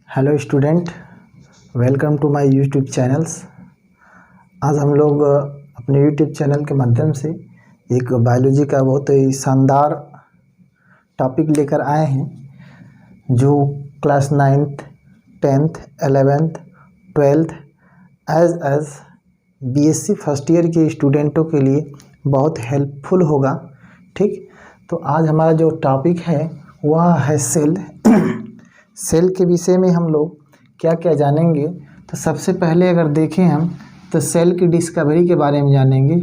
Hello student, welcome to my YouTube channels. आज हम लोग अपने यूट्यूब चैनल के माध्यम से एक बायोलॉजी का बहुत ही शानदार टॉपिक लेकर आए हैं जो class 9th, 10th, 11th, 12th as BSc first year के स्टूडेंटों के लिए बहुत हेल्पफुल होगा। ठीक, तो आज हमारा जो टॉपिक है वह है सेल। सेल के विषय में हम लोग क्या क्या जानेंगे। तो सबसे पहले अगर देखें हम तो सेल की डिस्कवरी के बारे में जानेंगे।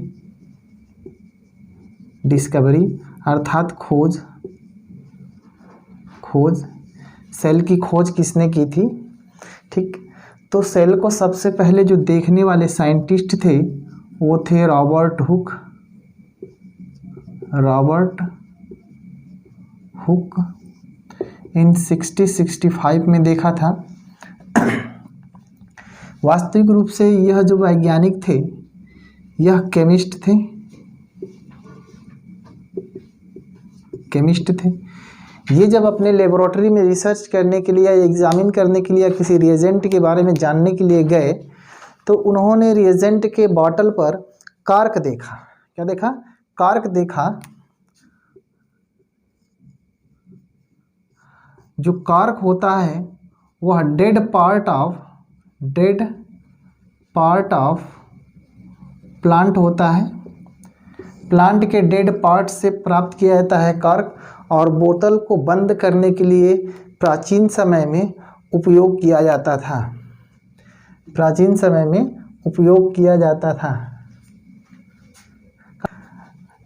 डिस्कवरी अर्थात खोज। सेल की खोज किसने की थी? ठीक, तो सेल को सबसे पहले जो देखने वाले साइंटिस्ट थे वो थे रॉबर्ट हुक इन 65 में देखा था। वास्तविक रूप से यह जो वैज्ञानिक थे यह केमिस्ट थे। ये जब अपने लेबोरेटरी में रिसर्च करने के लिए या एग्जामिन करने के लिए या किसी रिएजेंट के बारे में जानने के लिए गए तो उन्होंने रिएजेंट के बॉटल पर कार्क देखा। क्या देखा? कार्क देखा। जो कार्क होता है वह डेड पार्ट ऑफ प्लांट होता है। प्लांट के डेड पार्ट से प्राप्त किया जाता है कार्क, और बोतल को बंद करने के लिए प्राचीन समय में उपयोग किया जाता था।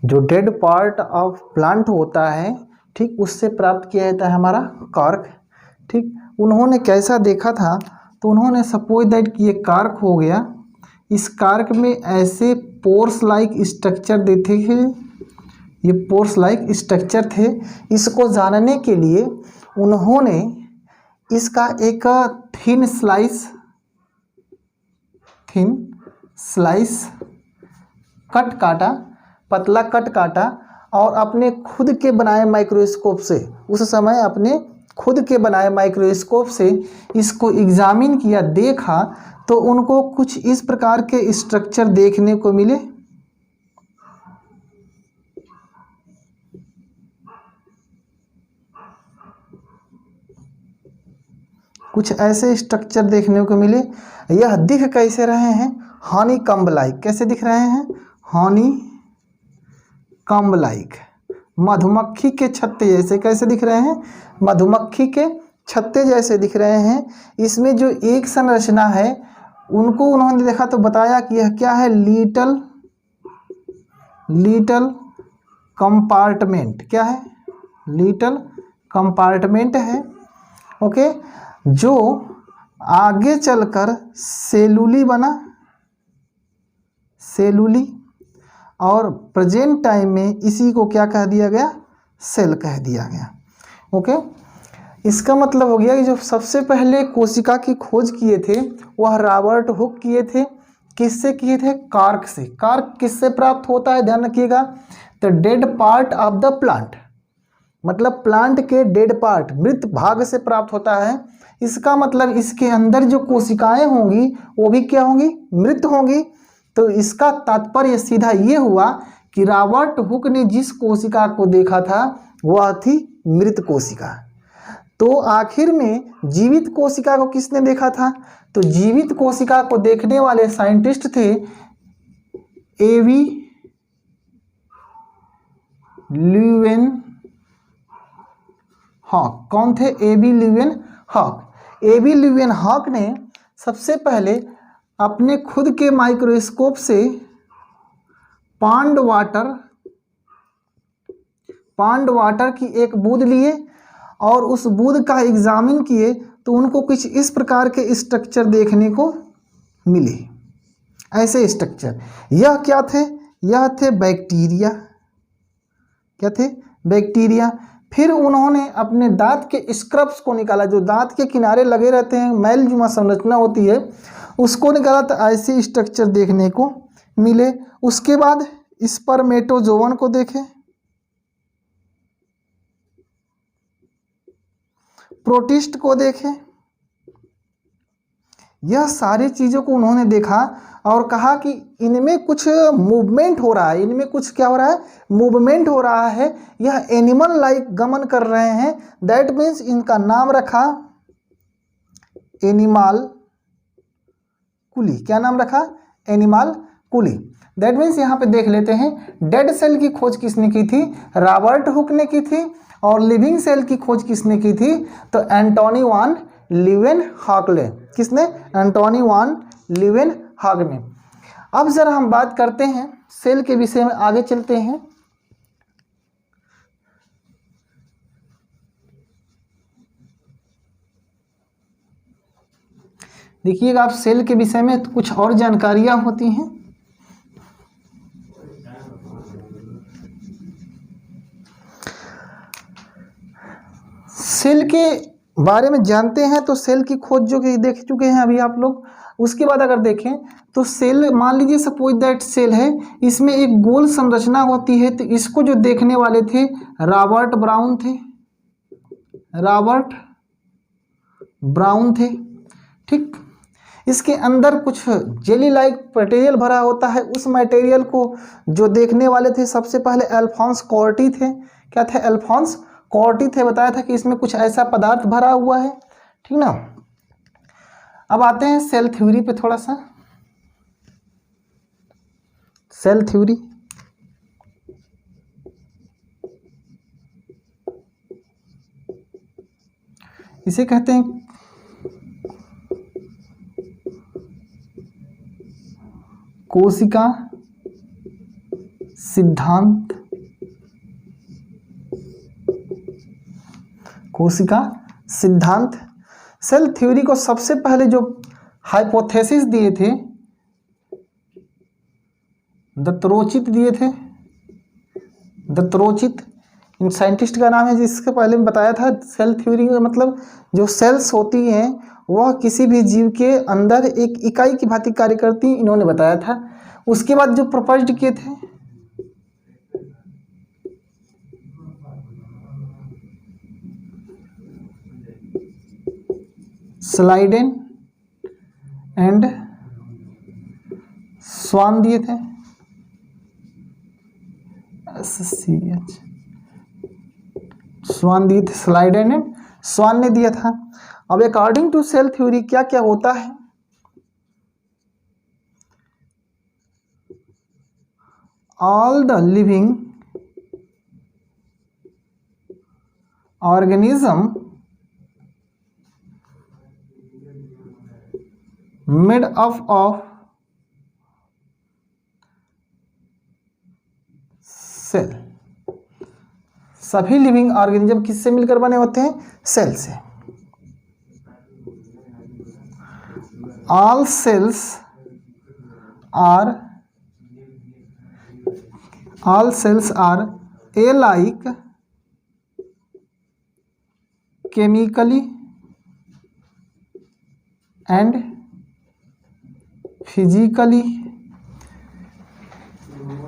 जो डेड पार्ट ऑफ प्लांट होता है, ठीक, उससे प्राप्त किया जाता है हमारा कार्क। ठीक, उन्होंने कैसा देखा था? तो उन्होंने सपोज दैट कि ये कार्क हो गया, इस कार्क में ऐसे पोर्स लाइक स्ट्रक्चर देते थे। ये पोर्स लाइक स्ट्रक्चर थे। इसको जानने के लिए उन्होंने इसका एक थिन स्लाइस पतला कट काटा और अपने खुद के बनाए माइक्रोस्कोप से, उस समय अपने खुद के बनाए माइक्रोस्कोप से इसको एग्जामिन किया, देखा, तो उनको कुछ इस प्रकार के स्ट्रक्चर देखने को मिले। कुछ ऐसे स्ट्रक्चर देखने को मिले। यह दिख कैसे रहे हैं? Honey comb like. कैसे दिख रहे हैं? हनी कम्ब लाइक, मधुमक्खी के छत्ते जैसे। कैसे दिख रहे हैं? मधुमक्खी के छत्ते जैसे दिख रहे हैं। इसमें जो एक संरचना है उनको उन्होंने देखा तो बताया कि यह क्या है? Little compartment. क्या है? लिटल कंपार्टमेंट है। ओके, जो आगे चलकर सेलुली बना, और प्रेजेंट टाइम में इसी को क्या कह दिया गया? सेल कह दिया गया। ओके, इसका मतलब हो गया कि जो सबसे पहले कोशिका की खोज किए थे वह रॉबर्ट हुक किए थे। किससे किए थे? कार्क से। कार्क किससे प्राप्त होता है? ध्यान रखिएगा, the dead part of the plant, मतलब प्लांट के डेड पार्ट, मृत भाग से प्राप्त होता है। इसका मतलब इसके अंदर जो कोशिकाएं होंगी वो भी क्या होंगी? मृत होंगी। तो इसका तात्पर्य सीधा ये हुआ कि रॉबर्ट हुक ने जिस कोशिका को देखा था वह थी मृत कोशिका। तो आखिर में जीवित कोशिका को किसने देखा था? तो जीवित कोशिका को देखने वाले साइंटिस्ट थे एवी ल्यूवेनहॉक। कौन थे? AB Leeuwenhoek. एबी ल्यूवेनहॉक ने सबसे पहले अपने खुद के माइक्रोस्कोप से पांड वाटर की एक बूंद लिए और उस बूंद का एग्जामिन किए तो उनको कुछ इस प्रकार के स्ट्रक्चर देखने को मिले। ऐसे स्ट्रक्चर, यह क्या थे? यह थे बैक्टीरिया। क्या थे? बैक्टीरिया। फिर उन्होंने अपने दांत के स्क्रब्स को निकाला, जो दांत के किनारे लगे रहते हैं, मैलजुमा संरचना होती है, उसको निकाला तो ऐसे स्ट्रक्चर देखने को मिले। उसके बाद स्पर्मेटोजोवन को देखे, प्रोटिस्ट को देखे, यह सारी चीज़ों को उन्होंने देखा और कहा कि इनमें कुछ मूवमेंट हो रहा है, इनमें कुछ क्या हो रहा है, मूवमेंट हो रहा है, यह एनिमल लाइक गमन कर रहे हैं। दैट मीन्स इनका नाम रखा एनिमल कुली। क्या नाम रखा? Animal Quli. दैट मीन्स यहाँ पे देख लेते हैं, डेड सेल की खोज किसने की थी? रॉबर्ट हुक ने की थी। और लिविंग सेल की खोज किसने की थी? तो एंटोनी वान लीवेनहॉक। किसने? एंटोनी वान लीवेनहॉक ने। अब जरा हम बात करते हैं सेल के विषय में, आगे चलते हैं। देखिएगा आप, सेल के विषय में कुछ और जानकारियां होती हैं। सेल के बारे में जानते हैं तो सेल की खोज जो कि देख चुके हैं अभी आप लोग। उसके बाद अगर देखें तो सेल, मान लीजिए सपोज दैट सेल है, इसमें एक गोल संरचना होती है, तो इसको जो देखने वाले थे रॉबर्ट ब्राउन थे। रॉबर्ट ब्राउन थे, ठीक। इसके अंदर कुछ जेली लाइक मटेरियल भरा होता है। उस मटेरियल को जो देखने वाले थे सबसे पहले अल्फोंस कॉर्टी थे। क्या थे? अल्फोंस कॉर्टी थे। बताया था कि इसमें कुछ ऐसा पदार्थ भरा हुआ है, ठीक ना। अब आते हैं सेल थ्योरी पे थोड़ा सा। सेल थ्योरी, इसे कहते हैं कोशिका सिद्धांत। कोशिका सिद्धांत। सेल थ्योरी को सबसे पहले जो हाइपोथेसिस दिए थे दत्रोचित दिए थे। दत्रोचित इन साइंटिस्ट का नाम है, जिसके पहले मैं बताया था सेल थ्योरी का मतलब जो सेल्स होती हैं वह किसी भी जीव के अंदर एक इकाई की भांति कार्य करती, इन्होंने बताया था। उसके बाद जो प्रपोज्ड किए थे स्लाइडेन एंड स्वान दिए थे। स्वान दिए थे, स्लाइडेन एंड स्वान ने दिया था। अब अकॉर्डिंग टू सेल थ्योरी क्या क्या होता है? All the living organism made up of cell. सभी लिविंग ऑर्गेनिज्म किससे मिलकर बने होते हैं? सेल से। All cells are alike chemically and physically।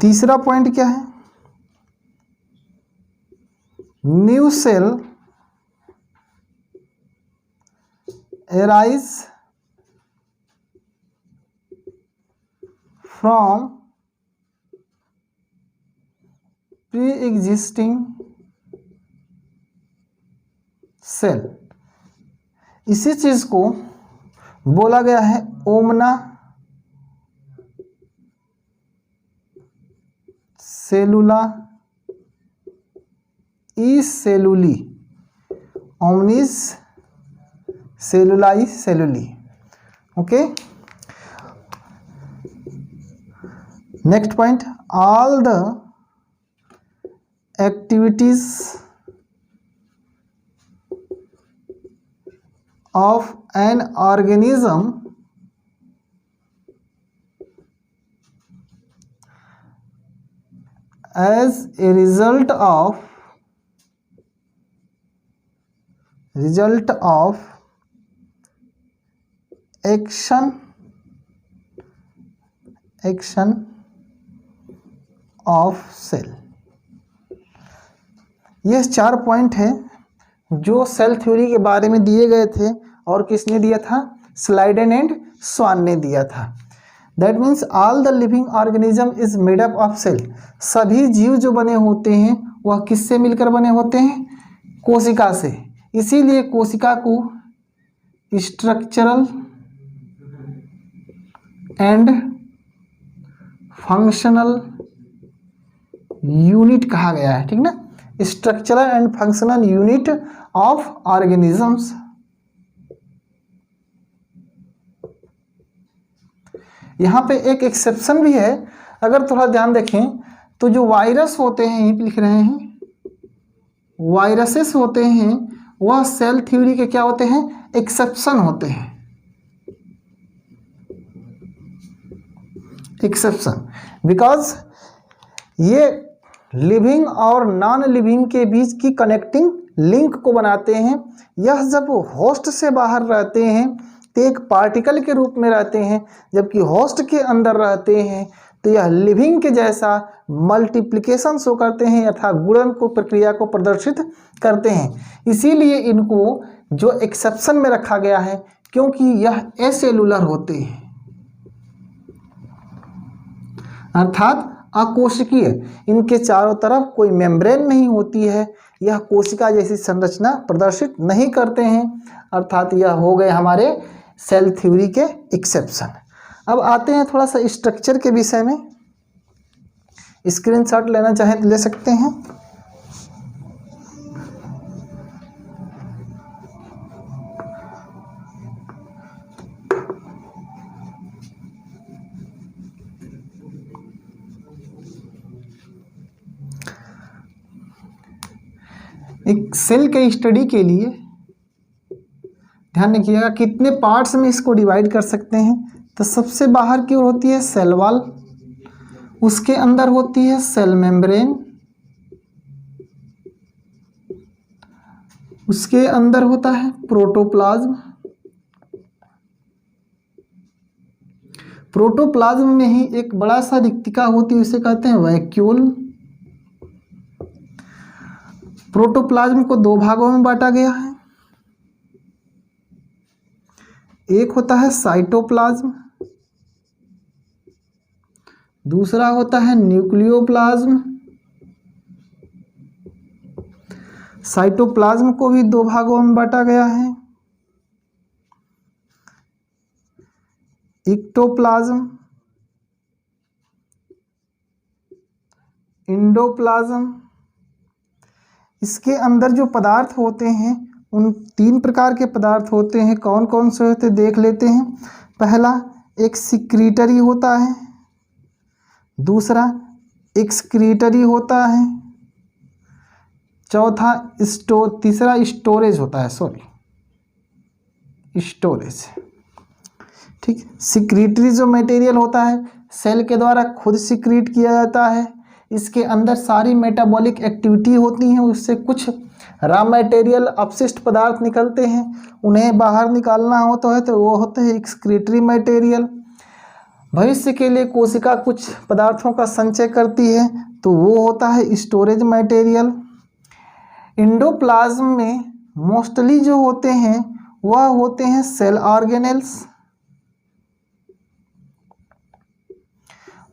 तीसरा पॉइंट क्या है? New cell arise from pre-existing cell. इसी चीज को बोला गया है ओमना सेलुला ई सेलुली। ओमनिस सेलुलाई सेलुली। Okay, next point, all the activities of an organism as a result of action of cell। ये 4 पॉइंट हैं जो सेल थ्योरी के बारे में दिए गए थे और किसने दिया था? स्लाइडेन एंड स्वान ने दिया था। That means all the living organism is made up of cell. सभी जीव जो बने होते हैं वह किससे मिलकर बने होते हैं? कोशिका से। इसीलिए कोशिका को स्ट्रक्चरल एंड फंक्शनल यूनिट कहा गया है, ठीक ना। Structural and functional unit of organisms. यहाँ पे एक एक्सेप्शन भी है, अगर थोड़ा ध्यान देखें तो जो वायरस होते हैं, यहीं पे लिख रहे हैं, वायरसेस होते हैं वह सेल थ्योरी के क्या होते हैं? एक्सेप्शन होते हैं। एक्सेप्शन बिकॉज ये लिविंग और नॉन लिविंग के बीच की कनेक्टिंग लिंक को बनाते हैं। यह जब होस्ट से बाहर रहते हैं तो एक पार्टिकल के रूप में रहते हैं, जबकि होस्ट के अंदर रहते हैं तो यह लिविंग के जैसा मल्टीप्लिकेशन शो करते हैं अर्थात गुणन को प्रक्रिया को प्रदर्शित करते हैं। इसीलिए इनको जो एक्सेप्शन में रखा गया है क्योंकि यह एसेलुलर होते हैं अर्थात अकोशिकीय। इनके चारों तरफ कोई मेम्ब्रेन नहीं होती है, यह कोशिका जैसी संरचना प्रदर्शित नहीं करते हैं अर्थात यह हो गए हमारे सेल थ्योरी के एक्सेप्शन। अब आते हैं थोड़ा सा स्ट्रक्चर के विषय में। स्क्रीनशॉट लेना चाहें तो ले सकते हैं। एक सेल के स्टडी के लिए ध्यान रखिएगा कितने पार्ट्स में इसको डिवाइड कर सकते हैं। तो सबसे बाहर की ओर होती है सेल वॉल, उसके अंदर होती है सेल मेम्ब्रेन, उसके अंदर होता है प्रोटोप्लाज्म, प्रोटोप्लाज्म में ही एक बड़ा सा रिक्तिका होती है उसे कहते हैं वैक्यूल। प्रोटोप्लाज्म को दो भागों में बांटा गया है, एक होता है साइटोप्लाज्म, दूसरा होता है न्यूक्लियोप्लाज्म। साइटोप्लाज्म को भी दो भागों में बांटा गया है, इक्टोप्लाज्म, इंडोप्लाज्म। इसके अंदर जो पदार्थ होते हैं उन तीन प्रकार के पदार्थ होते हैं। कौन कौन से होते देख लेते हैं। पहला एक सिक्रीटरी होता है, दूसरा एक्सक्रीटरी होता है, चौथा तीसरा स्टोरेज होता है, स्टोरेज। ठीक, सिक्रीटरी जो मटेरियल होता है सेल के द्वारा खुद सिक्रीट किया जाता है। इसके अंदर सारी मेटाबॉलिक एक्टिविटी होती हैं, उससे कुछ रॉ मटेरियल अपशिष्ट पदार्थ निकलते हैं, उन्हें बाहर निकालना होता है तो वो होते हैं एक्सक्रीटरी मटेरियल। भविष्य के लिए कोशिका कुछ पदार्थों का संचय करती है तो वो होता है स्टोरेज मटेरियल। इंडोप्लाज्म में मोस्टली जो होते हैं वह होते हैं सेल ऑर्गेनेल्स।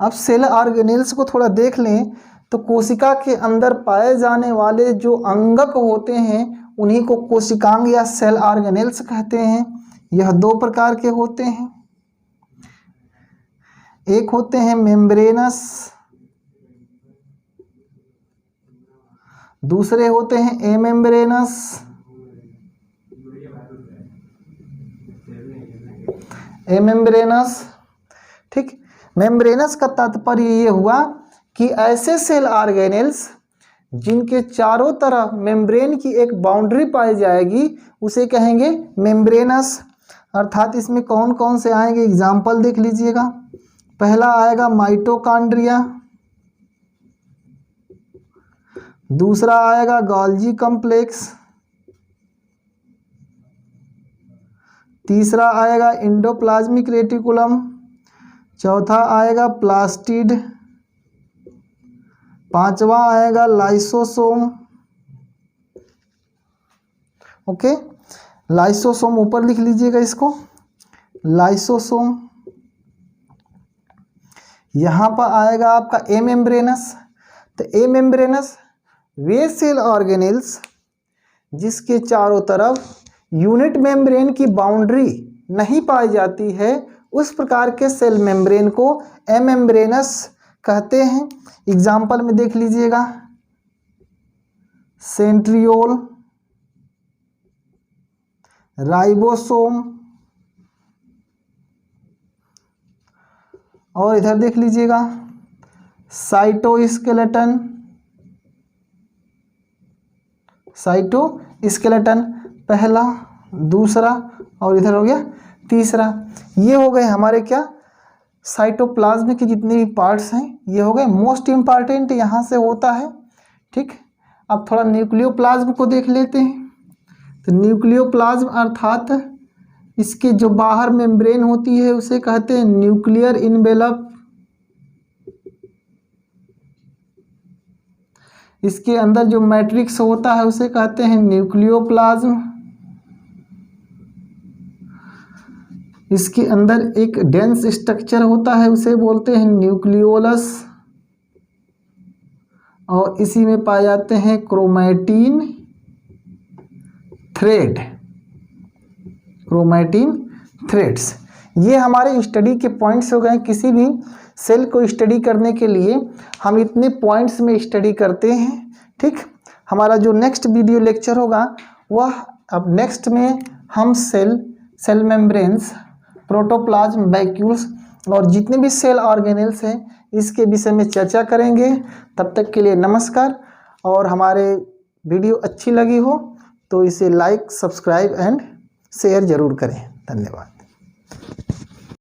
अब सेल ऑर्गेनेल्स को थोड़ा देख लें तो कोशिका के अंदर पाए जाने वाले जो अंगक होते हैं उन्हीं को कोशिकांग या सेल ऑर्गेनेल्स कहते हैं। यह दो प्रकार के होते हैं, एक होते हैं मेम्ब्रेनस, दूसरे होते हैं एमेम्ब्रेनस। एमेम्ब्रेनस, ठीक। मेम्ब्रेनस का तात्पर्य ये हुआ कि ऐसे सेल ऑर्गेनेल्स जिनके चारों तरफ मेम्ब्रेन की एक बाउंड्री पाई जाएगी उसे कहेंगे मेम्ब्रेनस। अर्थात इसमें कौन कौन से आएंगे एग्जाम्पल देख लीजिएगा। पहला आएगा माइटोकॉन्ड्रिया, दूसरा आएगा गोल्जी कॉम्प्लेक्स, तीसरा आएगा इंडोप्लाज्मिक रेटिकुलम, चौथा आएगा प्लास्टिड, पांचवा आएगा लाइसोसोम। ओके, लाइसोसोम ऊपर लिख लीजिएगा इसको। लाइसोसोम। यहाँ पर आएगा आपका ए मेम्ब्रेनस। तो ए मेम्ब्रेनस वे सेल ऑर्गेनेल्स जिसके चारों तरफ यूनिट मेम्ब्रेन की बाउंड्री नहीं पाई जाती है, उस प्रकार के सेल मेम्ब्रेन को ए मेम्ब्रेनस कहते हैं। एग्जाम्पल में देख लीजिएगा, सेंट्रियोल, राइबोसोम, और इधर देख लीजिएगा साइटोस्केलेटन, साइटोस्केलेटन पहला, दूसरा और इधर हो गया तीसरा। ये हो गए हमारे क्या, साइटोप्लाज्म के जितने भी पार्ट्स हैं ये हो गए। मोस्ट इम्पॉर्टेंट यहाँ से होता है, ठीक। अब थोड़ा न्यूक्लियोप्लाज्म को देख लेते हैं। तो न्यूक्लियोप्लाज्म अर्थात इसके जो बाहर मेम्ब्रेन होती है उसे कहते हैं न्यूक्लियर इनवेलप। इसके अंदर जो मैट्रिक्स होता है उसे कहते हैं न्यूक्लियोप्लाज्म। इसके अंदर एक डेंस स्ट्रक्चर होता है उसे बोलते हैं न्यूक्लियोलस, और इसी में पाए जाते हैं क्रोमैटिन थ्रेड, क्रोमैटिन थ्रेड्स। ये हमारे स्टडी के पॉइंट्स हो गए। किसी भी सेल को स्टडी करने के लिए हम इतने पॉइंट्स में स्टडी करते हैं, ठीक। हमारा जो नेक्स्ट वीडियो लेक्चर होगा वह अब नेक्स्ट में हम सेल मेम्ब्रेन्स, प्रोटोप्लाज्म, वैक्यूल्स और जितने भी सेल ऑर्गेनेल्स हैं इसके विषय में चर्चा करेंगे। तब तक के लिए नमस्कार। और हमारे वीडियो अच्छी लगी हो तो इसे लाइक, सब्सक्राइब एंड शेयर ज़रूर करें। धन्यवाद।